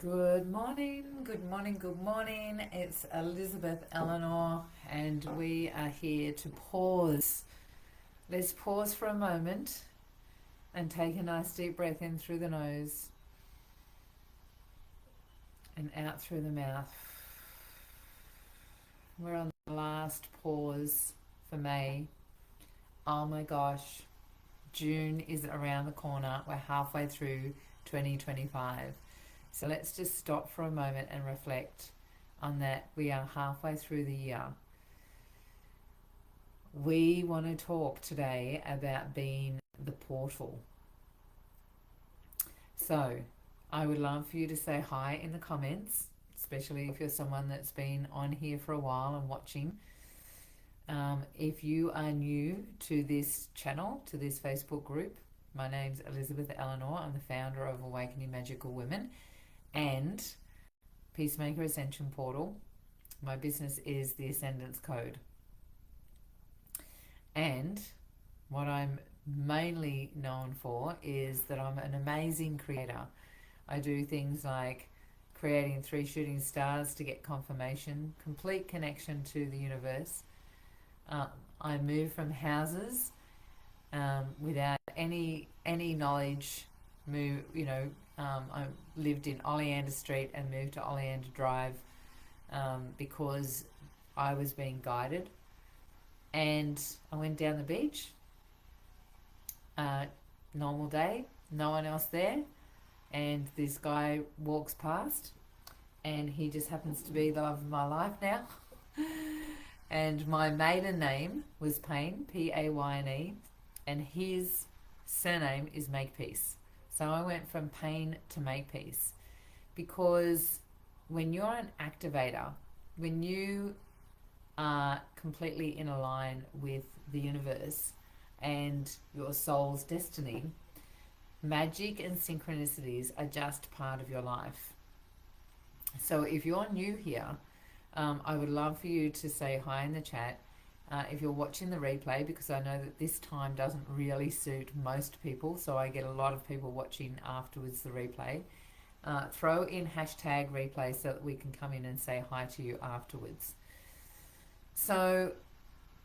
Good morning, good morning, good morning. It's Elizabeth Elenor, and we are here to pause. Let's pause for a moment and take a nice deep breath in through the nose and out through the mouth. We're on the last pause for May. Oh my gosh, June is around the corner. We're halfway through 2025. So let's just stop for a moment and reflect on that. We are halfway through the year. We want to talk today about being the portal. So I would love for you to say hi in the comments, especially if you're someone that's been on here for a while and watching. If you are new to this channel, to this Facebook group, my name's Elizabeth Elenor. I'm the founder of Awakening Magical Women and Peacemaker Ascension Portal. My business is the Ascendance Code. And what I'm mainly known for is that I'm an amazing creator. I do things like creating 3 shooting stars to get confirmation, complete connection to the universe. I move from houses without any knowledge. I lived in Oleander Street and moved to Oleander Drive because I was being guided. And I went down the beach, normal day, no one else there, and this guy walks past, and he just happens to be the love of my life now. And my maiden name was Payne, Payne, and his surname is Makepeace. So I went from Payne to Makepeace because when you're an activator, when you are completely in a line with the universe and your soul's destiny, magic and synchronicities are just part of your life. So if you're new here, I would love for you to say hi in the chat. If you're watching the replay, because I know that this time doesn't really suit most people, so I get a lot of people watching afterwards the replay. Throw in hashtag replay so that we can come in and say hi to you afterwards. So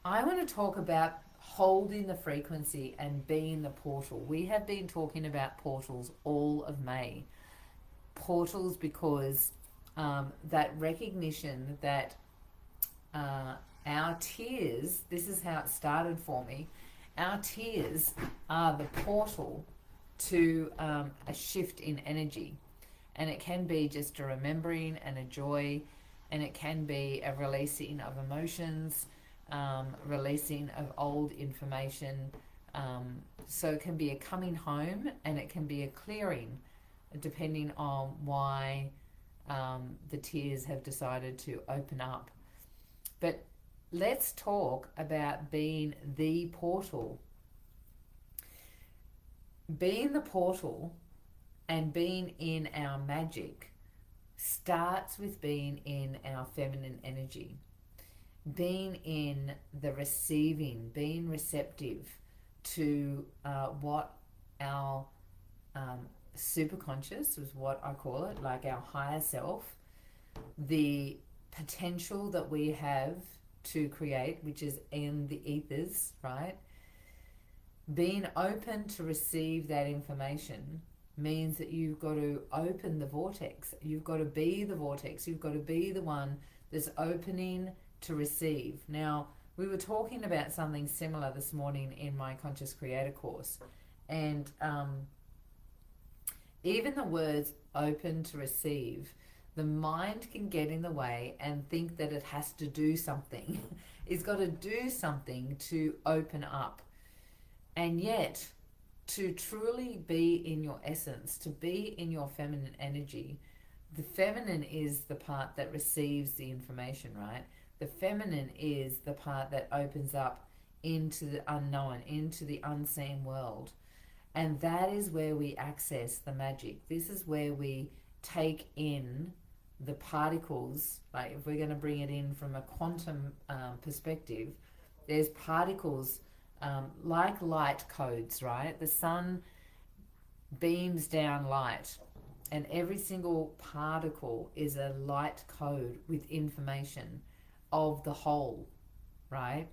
I want to talk about holding the frequency and being the portal. We have been talking about portals all of May. Portals because that recognition that our tears, this is how it started for me, our tears are the portal to a shift in energy. And it can be just a remembering and a joy, and it can be a releasing of emotions, releasing of old information. So it can be a coming home and it can be a clearing, depending on why the tears have decided to open up. But let's talk about being the portal. Being the portal and being in our magic starts with being in our feminine energy, being in the receiving, being receptive to what our superconscious is what I call it, like our higher self, the potential that we have to create, which is in the ethers, right? Being open to receive that information means that you've got to open the vortex. You've got to be the vortex. You've got to be the one that's opening to receive. Now, we were talking about something similar this morning in my Conscious Creator course. And even the words open to receive, the mind can get in the way and think that it has to do something. It's got to do something to open up. And yet, to truly be in your essence, to be in your feminine energy, the feminine is the part that receives the information, right? The feminine is the part that opens up into the unknown, into the unseen world. And that is where we access the magic. This is where we take in the particles. Like if we're going to bring it in from a quantum perspective, there's particles like light codes, right? The sun beams down light, And every single particle is a light code with information of the whole, right?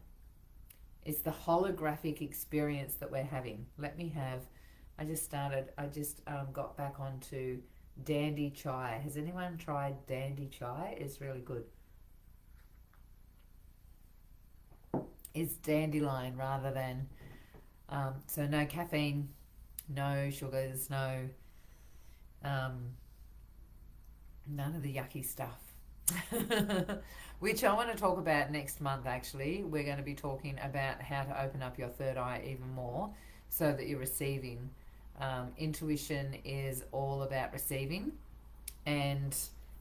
It's the holographic experience that we're having. I just got back onto Dandy Chai. Has anyone tried Dandy Chai? It's really good. It's dandelion rather than, so no caffeine, no sugars, no, none of the yucky stuff. Which I want to talk about next month, actually. We're going to be talking about how to open up your third eye even more so that you're receiving. Intuition is all about receiving, and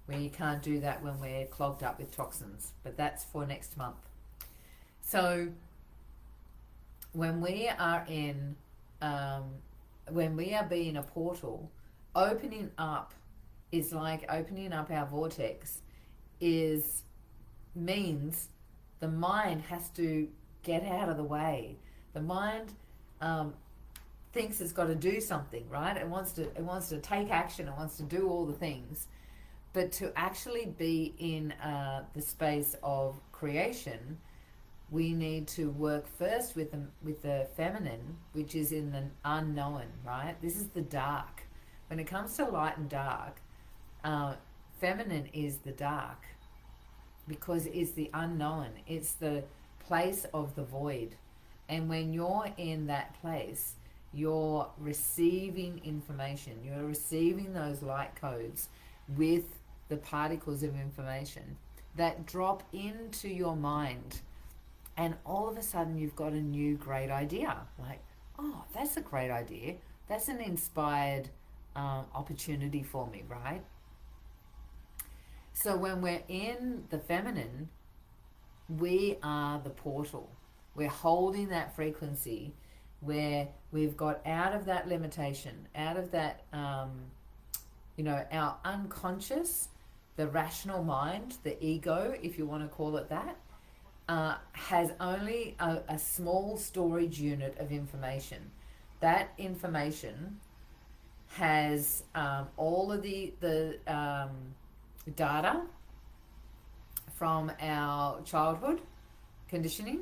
we can't do that when we're clogged up with toxins, but that's for next month. So when we are being a portal, opening up is like opening up our vortex means the mind has to get out of the way. The mind thinks it's got to do something, right? It wants to take action. It wants to do all the things. But to actually be in the space of creation, we need to work first with the feminine, which is in the unknown, right? This is the dark. When it comes to light and dark, feminine is the dark, because it's the unknown. It's the place of the void. And when you're in that place, you're receiving information. You're receiving those light codes with the particles of information that drop into your mind. And all of a sudden you've got a new great idea. Like, oh, that's a great idea. That's an inspired opportunity for me, right? So when we're in the feminine, we are the portal. We're holding that frequency where we've got out of that limitation, out of that, our unconscious, the rational mind, the ego, if you want to call it that, has only a small storage unit of information. That information has all of the data from our childhood conditioning.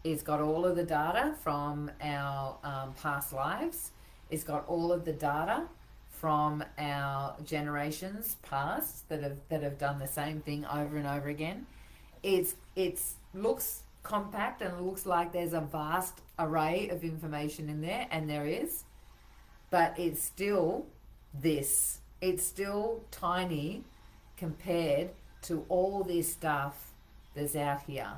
It's got all of the data from our past lives. It's got all of the data from our generations past that have done the same thing over and over again. It's looks compact and it looks like there's a vast array of information in there, and there is, but it's still this. It's still tiny compared to all this stuff that's out here.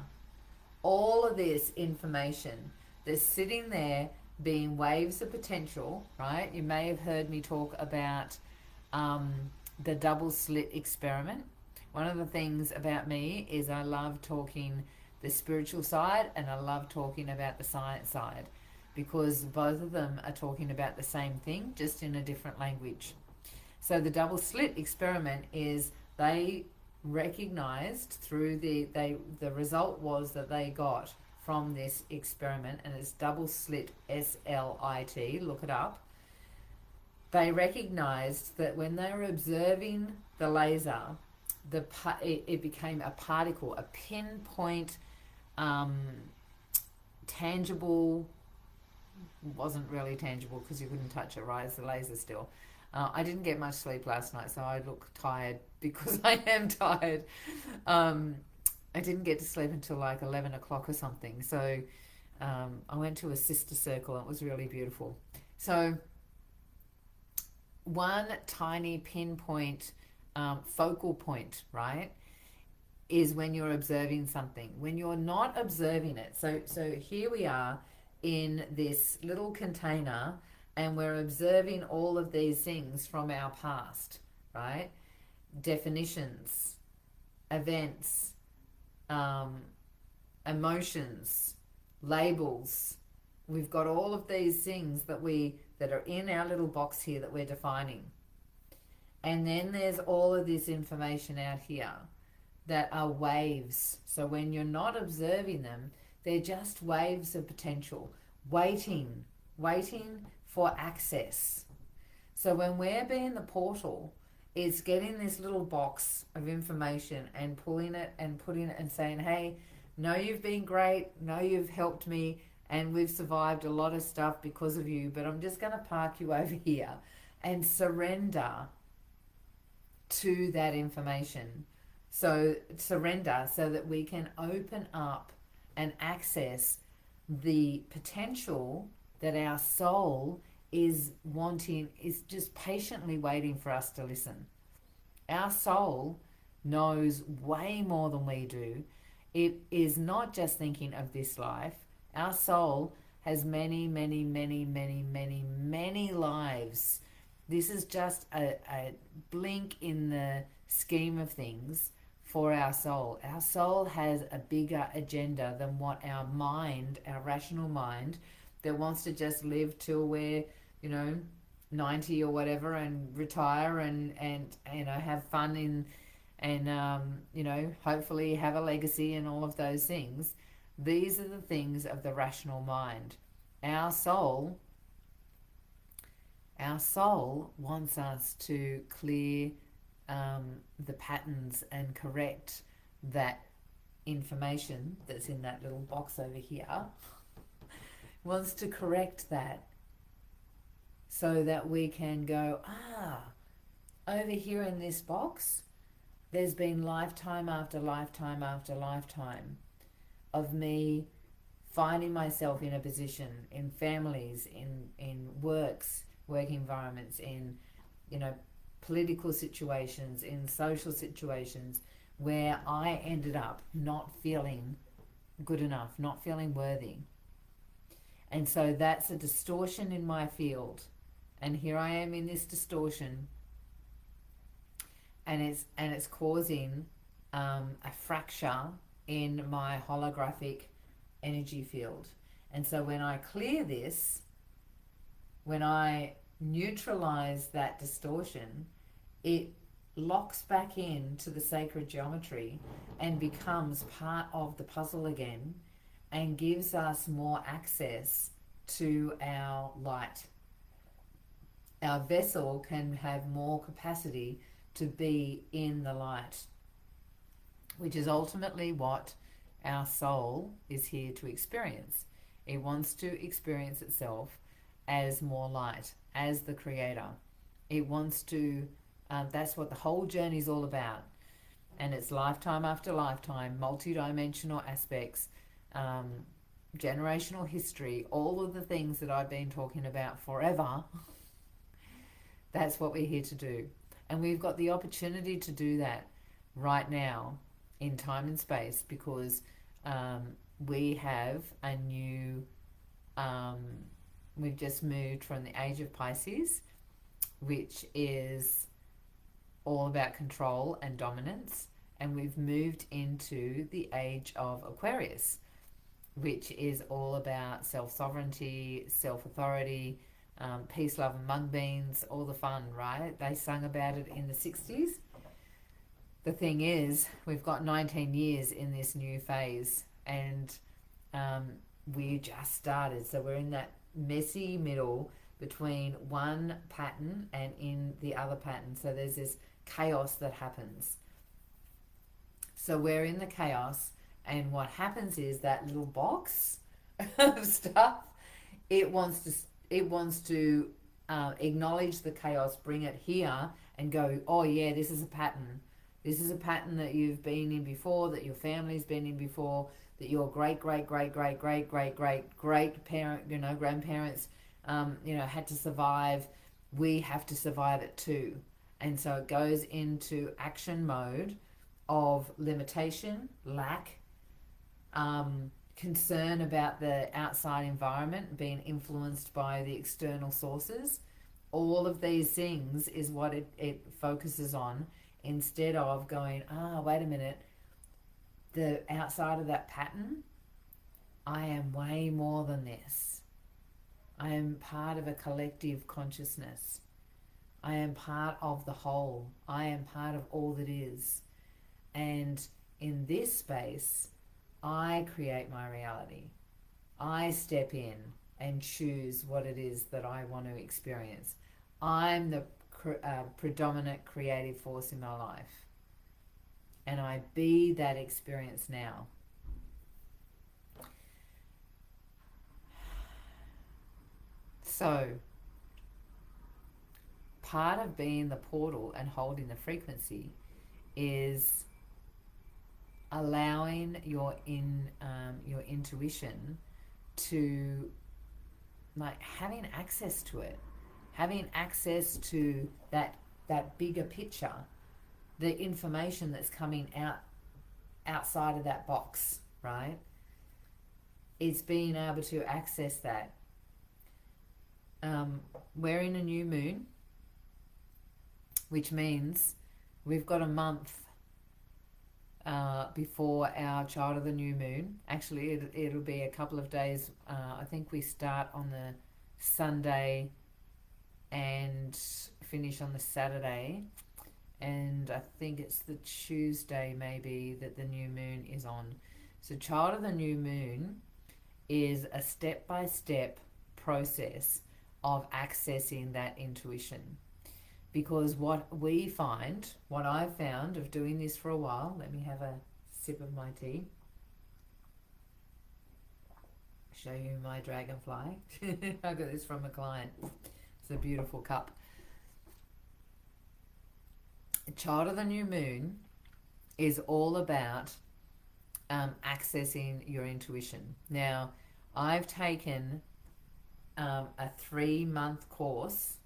All of this information that's sitting there being waves of potential, right? You may have heard me talk about the double slit experiment. One of the things about me is I love talking the spiritual side and I love talking about the science side, because both of them are talking about the same thing, just in a different language. So the double slit experiment is they recognized through the result was that they got from this experiment, and it's double slit, SLIT, look it up. They recognized that when they were observing the laser, it became a particle, a pinpoint, tangible, wasn't really tangible because you couldn't touch it, right? It's the laser still. I didn't get much sleep last night, so I look tired because I am tired. I didn't get to sleep until like 11 o'clock or something. So I went to a sister circle and it was really beautiful. So one tiny pinpoint focal point, right, is when you're observing something. When you're not observing it, so here we are in this little container and we're observing all of these things from our past, right? Definitions, events, emotions, labels. We've got all of these things that are in our little box here that we're defining. And then there's all of this information out here that are waves. So when you're not observing them, they're just waves of potential, waiting for access. So when we're being the portal, it's getting this little box of information and pulling it and putting it and saying, hey, no, you've been great. No, you've helped me. And we've survived a lot of stuff because of you. But I'm just going to park you over here and surrender to that information. So surrender so that we can open up and access the potential that our soul is wanting, is just patiently waiting for us to listen. Our soul knows way more than we do. It is not just thinking of this life. Our soul has many, many, many, many, many, many lives. This is just a blink in the scheme of things for our soul. Our soul has a bigger agenda than what our mind, our rational mind, that wants to just live till we're, 90 or whatever and retire and have fun and hopefully have a legacy and all of those things. These are the things of the rational mind. Our soul wants us to clear the patterns and correct that information that's in that little box over here. Wants to correct that so that we can go, over here in this box, there's been lifetime after lifetime after lifetime of me finding myself in a position, in families, in work environments, in political situations, in social situations, where I ended up not feeling good enough, not feeling worthy. And so that's a distortion in my field. And here I am in this distortion, and it's causing a fracture in my holographic energy field. And so when I clear this, when I neutralize that distortion, it locks back into the sacred geometry and becomes part of the puzzle again and gives us more access to our light. Our vessel can have more capacity to be in the light, which is ultimately what our soul is here to experience. It wants to experience itself as more light, as the creator. It wants to, that's what the whole journey is all about. And it's lifetime after lifetime, multi-dimensional aspects, generational history, all of the things that I've been talking about forever. That's what we're here to do. And we've got the opportunity to do that right now in time and space, because we have a new, we've just moved from the age of Pisces, which is all about control and dominance, and we've moved into the age of Aquarius, which is all about self-sovereignty, self-authority, peace, love and mung beans, all the fun, right? They sung about it in the 60s. The thing is, we've got 19 years in this new phase, and we just started. So we're in that messy middle between one pattern and in the other pattern. So there's this chaos that happens. So we're in the chaos, and what happens is that little box of stuff, it wants to acknowledge the chaos, bring it here, and go, oh yeah, this is a pattern. This is a pattern that you've been in before, that your family's been in before, that your great parent, grandparents, had to survive. We have to survive it too. And so it goes into action mode of limitation, lack, concern about the outside environment, being influenced by the external sources. All of these things is what it focuses on, instead of going, wait a minute, the outside of that pattern, I am way more than this. I am part of a collective consciousness. I am part of the whole. I am part of all that is. And in this space, I create my reality. I step in and choose what it is that I want to experience. I'm the predominant creative force in my life, and I be that experience now. So, part of being the portal and holding the frequency is allowing your intuition to, like, having access to it, having access to that bigger picture, the information that's coming outside of that box, right? It's being able to access that. We're in a new moon, which means we've got a month before our child of the new moon. Actually, it'll be a couple of days. I think we start on the Sunday and finish on the Saturday, and I think it's the Tuesday maybe that the new moon is on. So child of the new moon is a step-by-step process of accessing that intuition. Because what I've found of doing this for a while, let me have a sip of my tea, show you my dragonfly. I got this from a client. It's a beautiful cup. Child of the new moon is all about accessing your intuition. Now, I've taken a 3-month course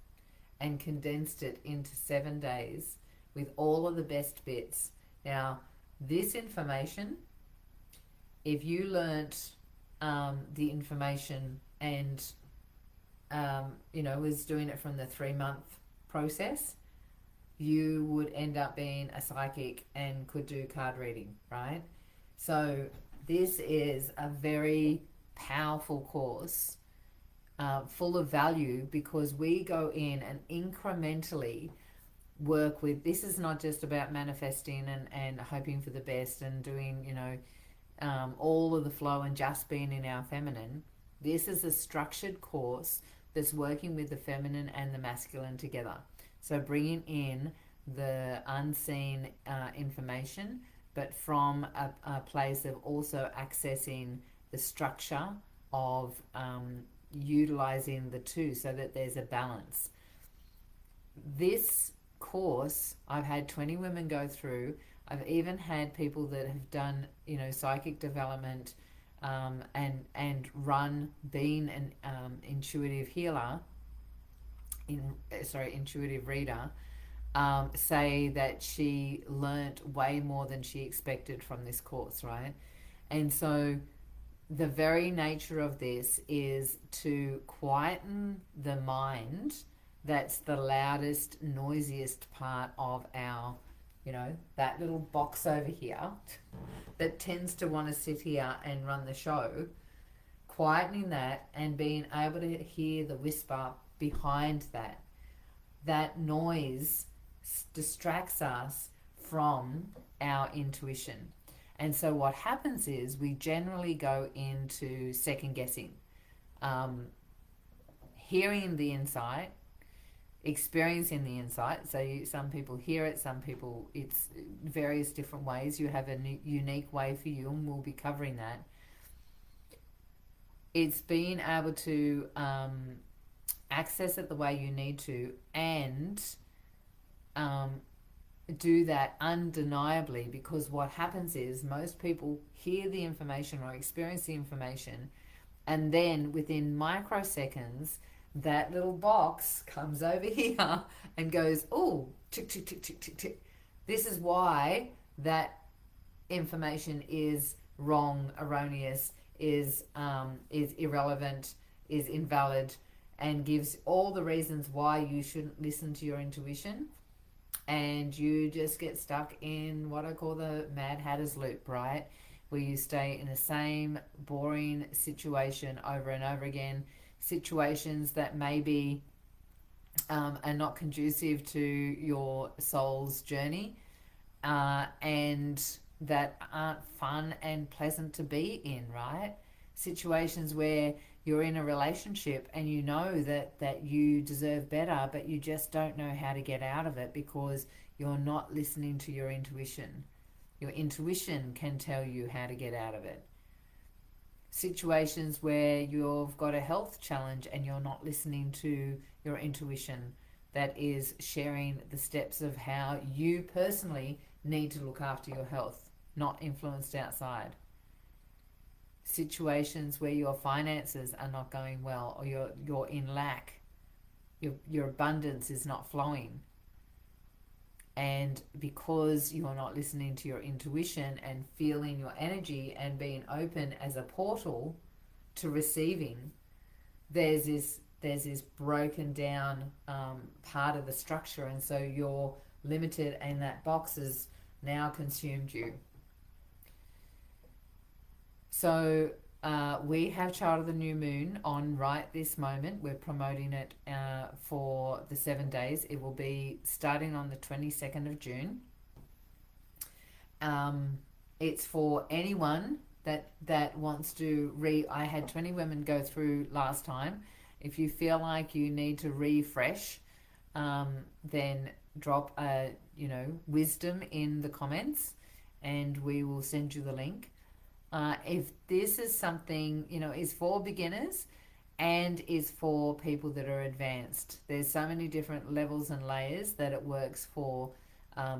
and condensed it into 7 days with all of the best bits. Now, this information, if you learnt the information and was doing it from the 3-month process, you would end up being a psychic and could do card reading, right? So this is a very powerful course, full of value, because we go in and incrementally work with, this is not just about manifesting and hoping for the best and doing, all of the flow and just being in our feminine. This is a structured course that's working with the feminine and the masculine together. So bringing in the unseen information, but from a place of also accessing the structure of utilizing the two so that there's a balance. This course, I've had 20 women go through. I've even had people that have done, psychic development and been an intuitive healer, intuitive reader, say that she learnt way more than she expected from this course, right? And so the very nature of this is to quieten the mind. That's the loudest, noisiest part of our, that little box over here that tends to want to sit here and run the show. Quietening that and being able to hear the whisper behind that. That noise distracts us from our intuition. And so what happens is we generally go into second guessing, hearing the insight, experiencing the insight. So some people hear it, some people, it's various different ways. You have a unique way for you, and we'll be covering that. It's being able to access it the way you need to, and do that undeniably, because what happens is most people hear the information or experience the information, and then within microseconds that little box comes over here and goes, oh, tick, tick, tick, tick, tick, tick. This is why that information is wrong, erroneous, is irrelevant, is invalid, and gives all the reasons why you shouldn't listen to your intuition. And you just get stuck in what I call the Mad Hatter's loop, right? Where you stay in the same boring situation over and over again, situations that maybe are not conducive to your soul's journey, and that aren't fun and pleasant to be in, right? Situations where you're in a relationship and you know that you deserve better, but you just don't know how to get out of it because you're not listening to your intuition. Your intuition can tell you how to get out of it. Situations where you've got a health challenge and you're not listening to your intuition, that is sharing the steps of how you personally need to look after your health, not influenced outside. Situations where your finances are not going well, or you're in lack, your abundance is not flowing, and because you're not listening to your intuition and feeling your energy and being open as a portal to receiving, there's this broken down part of the structure, and so you're limited, and that box has now consumed you. So we have Child of the New Moon on right this moment. We're promoting it for the 7 days. It will be starting on the 22nd of June. It's for anyone that wants to I had 20 women go through last time. If you feel like you need to refresh, then drop wisdom in the comments and we will send you the link. If this is something, is for beginners and is for people that are advanced. There's so many different levels and layers that it works for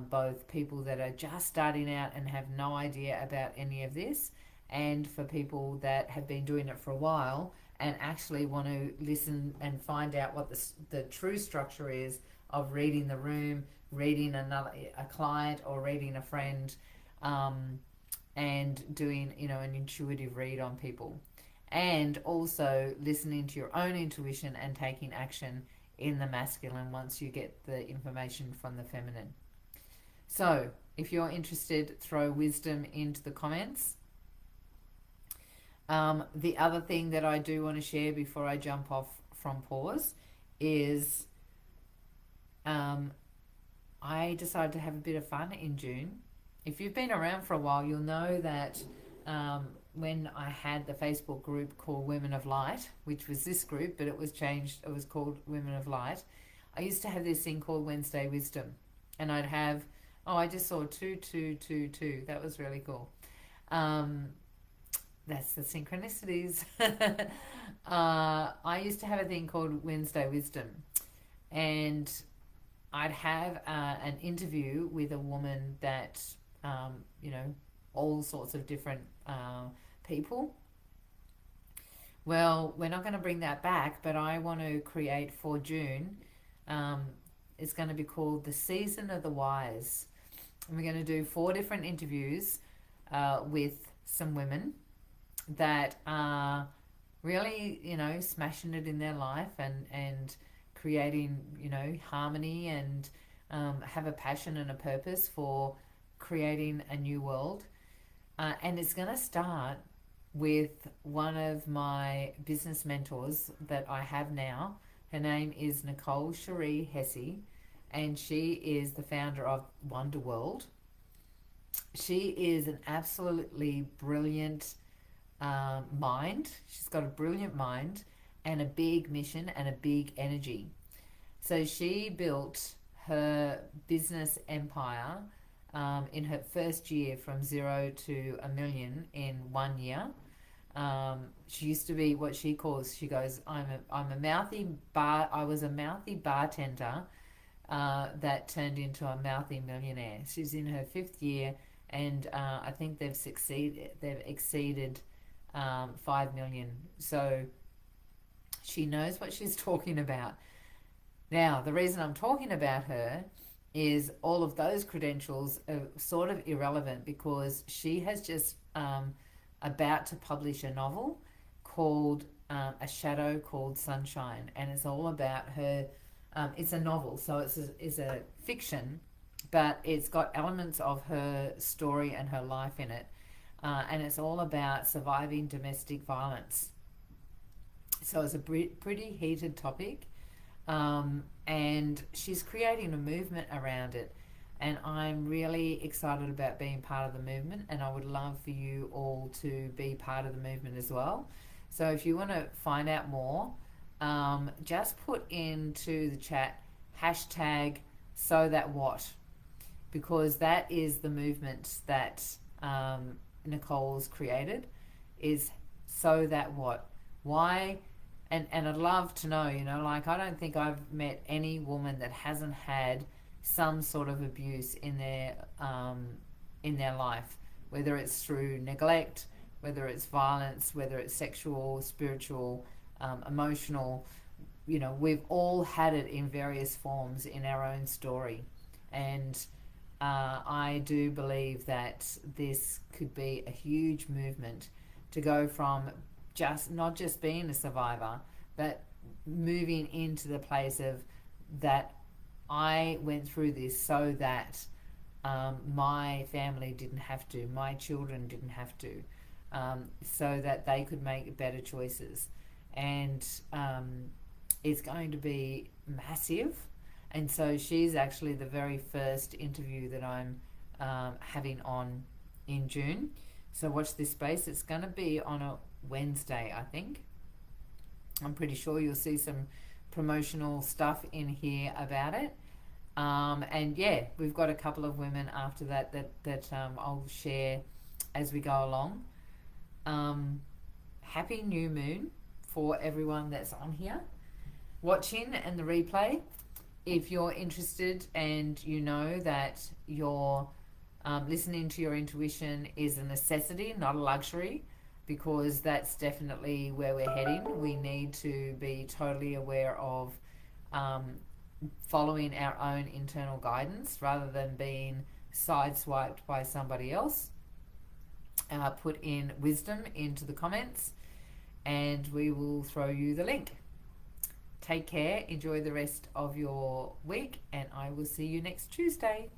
both people that are just starting out and have no idea about any of this, and for people that have been doing it for a while and actually want to listen and find out what the true structure is of reading the room, reading a client or reading a friend, and doing an intuitive read on people, and also listening to your own intuition and taking action in the masculine once you get the information from the feminine. So if you're interested, throw wisdom into the comments. The other thing that I do want to share before I jump off from pause is I decided to have a bit of fun in June. If you've been around for a while, you'll know that when I had the Facebook group called Women of Light, which was this group, but it was changed, it was called Women of Light, I used to have this thing called Wednesday Wisdom. And I'd have, I just saw 2222. That was really cool. That's the synchronicities. I used to have a thing called Wednesday Wisdom. And I'd have an interview with a woman that, all sorts of different people. Well, we're not going to bring that back, but I want to create for June. It's going to be called The Season of the Wise. And we're going to do 4 different interviews with some women that are really, smashing it in their life and creating, harmony and have a passion and a purpose for creating a new world. And it's going to start with one of my business mentors that I have now. Her name is Nicole Cherie Hesse, and she is the founder of Wonder World. She is an absolutely brilliant mind. She's got a brilliant mind and a big mission and a big energy. So she built her business empire in her first year from 0 to $1 million in 1 year. She used to be what she calls, she goes, I was a mouthy bartender that turned into a mouthy millionaire. She's in her 5th year, and I think they've exceeded 5 million. So she knows what she's talking about. Now, the reason I'm talking about her is all of those credentials are sort of irrelevant because she has just about to publish a novel called A Shadow Called Sunshine, and it's all about her. It's a novel, so it's a fiction, but it's got elements of her story and her life in it, and it's all about surviving domestic violence. So it's a pretty heated topic, and she's creating a movement around it, and I'm really excited about being part of the movement, and I would love for you all to be part of the movement as well. So if you want to find out more, just put into the chat hashtag so that what, because that is the movement that Nicole's created, is so that what, why, and I'd love to know, like, I don't think I've met any woman that hasn't had some sort of abuse in their life, whether it's through neglect, whether it's violence, whether it's sexual, spiritual, emotional. We've all had it in various forms in our own story. And I do believe that this could be a huge movement to go from not just being a survivor, but moving into the place of that I went through this so that my family didn't have to, my children didn't have to, so that they could make better choices. And it's going to be massive. And so she's actually the very first interview that I'm having on in June. So watch this space. It's going to be on a Wednesday, I think. I'm pretty sure you'll see some promotional stuff in here about it. And yeah, we've got a couple of women after that I'll share as we go along. Happy new moon for everyone that's on here watching and the replay. If you're interested and you know that your listening to your intuition is a necessity, not a luxury, because that's definitely where we're heading. We need to be totally aware of following our own internal guidance rather than being sideswiped by somebody else. Put in wisdom into the comments and we will throw you the link. Take care, enjoy the rest of your week, and I will see you next Tuesday.